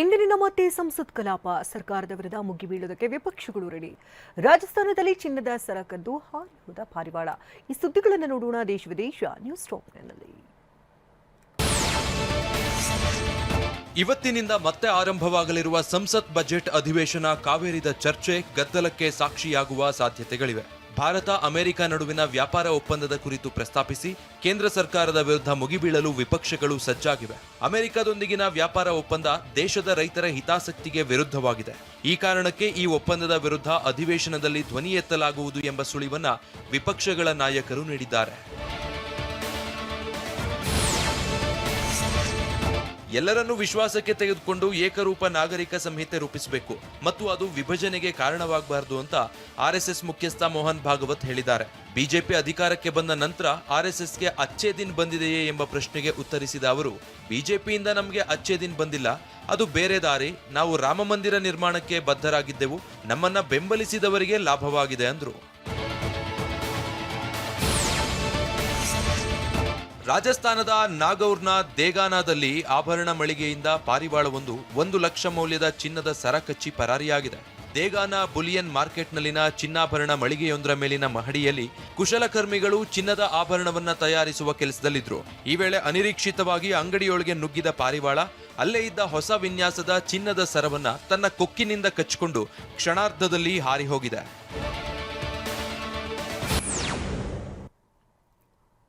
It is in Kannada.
ಇಂದಿನ ಮತ್ತೆ ಸಂಸತ್ ಕಲಾಪ ಸರ್ಕಾರದ ವಿರುದ್ಧ ಮುಗಿಬೀಳುವುದಕ್ಕೆ ವಿಪಕ್ಷಗಳು ರೆಡಿ. ರಾಜಸ್ಥಾನದಲ್ಲಿ ಚಿನ್ನದ ಸರ ಕದ್ದು ಹಾರಿ ಹೋದ ಪಾರಿವಾಳ. ಈ ಸುದ್ದಿಗಳನ್ನು ನೋಡೋಣ ದೇಶ ವಿದೇಶ ನ್ಯೂಸ್ ಟಾಪ್ನಲ್ಲಿ. ಇವತ್ತಿನಿಂದ ಮತ್ತೆ ಆರಂಭವಾಗಲಿರುವ ಸಂಸತ್ ಬಜೆಟ್ ಅಧಿವೇಶನ ಕಾವೇರಿದ ಚರ್ಚೆ, ಗದ್ದಲಕ್ಕೆ ಸಾಕ್ಷಿಯಾಗುವ ಸಾಧ್ಯತೆಗಳಿವೆ. ಭಾರತ ಅಮೆರಿಕ ನಡುವಿನ ವ್ಯಾಪಾರ ಒಪ್ಪಂದದ ಕುರಿತು ಪ್ರಸ್ತಾಪಿಸಿ ಕೇಂದ್ರ ಸರ್ಕಾರದ ವಿರುದ್ಧ ಮುಗಿಬೀಳಲು ವಿಪಕ್ಷಗಳು ಸಜ್ಜಾಗಿವೆ. ಅಮೆರಿಕದೊಂದಿಗಿನ ವ್ಯಾಪಾರ ಒಪ್ಪಂದ ದೇಶದ ರೈತರ ಹಿತಾಸಕ್ತಿಗೆ ವಿರುದ್ಧವಾಗಿದೆ. ಈ ಕಾರಣಕ್ಕೆ ಈ ಒಪ್ಪಂದದ ವಿರುದ್ಧ ಅಧಿವೇಶನದಲ್ಲಿ ಧ್ವನಿ ಎತ್ತಲಾಗುವುದು ಎಂಬ ಸುಳಿವನ್ನ ವಿಪಕ್ಷಗಳ ನಾಯಕರು ನೀಡಿದ್ದಾರೆ. ಎಲ್ಲರನ್ನೂ ವಿಶ್ವಾಸಕ್ಕೆ ತೆಗೆದುಕೊಂಡು ಏಕರೂಪ ನಾಗರಿಕ ಸಂಹಿತೆ ರೂಪಿಸಬೇಕು ಮತ್ತು ಅದು ವಿಭಜನೆಗೆ ಕಾರಣವಾಗಬಾರದು ಅಂತ ಆರ್ಎಸ್ಎಸ್ ಮುಖ್ಯಸ್ಥ ಮೋಹನ್ ಭಾಗವತ್ ಹೇಳಿದ್ದಾರೆ. ಬಿಜೆಪಿ ಅಧಿಕಾರಕ್ಕೆ ಬಂದ ನಂತರ ಆರ್ಎಸ್ಎಸ್ಗೆ ಅಚ್ಚೇ ದಿನ್ ಬಂದಿದೆಯೇ ಎಂಬ ಪ್ರಶ್ನೆಗೆ ಉತ್ತರಿಸಿದ ಅವರು, ಬಿಜೆಪಿಯಿಂದ ನಮಗೆ ಅಚ್ಚೇ ದಿನ್ ಬಂದಿಲ್ಲ, ಅದು ಬೇರೆ ದಾರಿ. ನಾವು ರಾಮ ಮಂದಿರ ನಿರ್ಮಾಣಕ್ಕೆ ಬದ್ಧರಾಗಿದ್ದೆವು, ನಮ್ಮನ್ನ ಬೆಂಬಲಿಸಿದವರಿಗೆ ಲಾಭವಾಗಿದೆ ಅಂದ್ರು. ರಾಜಸ್ಥಾನದ ನಾಗೌರ್ನ ದೇಗಾನಾದಲ್ಲಿ ಆಭರಣ ಮಳಿಗೆಯಿಂದ ಪಾರಿವಾಳವೊಂದು 1 ಲಕ್ಷ ಮೌಲ್ಯದ ಚಿನ್ನದ ಸರ ಕಚ್ಚಿ ಪರಾರಿಯಾಗಿದೆ. ದೇಗಾನ ಬುಲಿಯನ್ ಮಾರ್ಕೆಟ್ನಲ್ಲಿನ ಚಿನ್ನಾಭರಣ ಮಳಿಗೆಯೊಂದರ ಮೇಲಿನ ಮಹಡಿಯಲ್ಲಿ ಕುಶಲಕರ್ಮಿಗಳು ಚಿನ್ನದ ಆಭರಣವನ್ನ ತಯಾರಿಸುವ ಕೆಲಸದಲ್ಲಿದ್ರು. ಈ ವೇಳೆ ಅನಿರೀಕ್ಷಿತವಾಗಿ ಅಂಗಡಿಯೊಳಗೆ ನುಗ್ಗಿದ ಪಾರಿವಾಳ ಅಲ್ಲೇ ಇದ್ದ ಹೊಸ ವಿನ್ಯಾಸದ ಚಿನ್ನದ ಸರವನ್ನ ತನ್ನ ಕೊಕ್ಕಿನಿಂದ ಕಚ್ಚಿಕೊಂಡು ಕ್ಷಣಾರ್ಧದಲ್ಲಿ ಹಾರಿ ಹೋಗಿದೆ.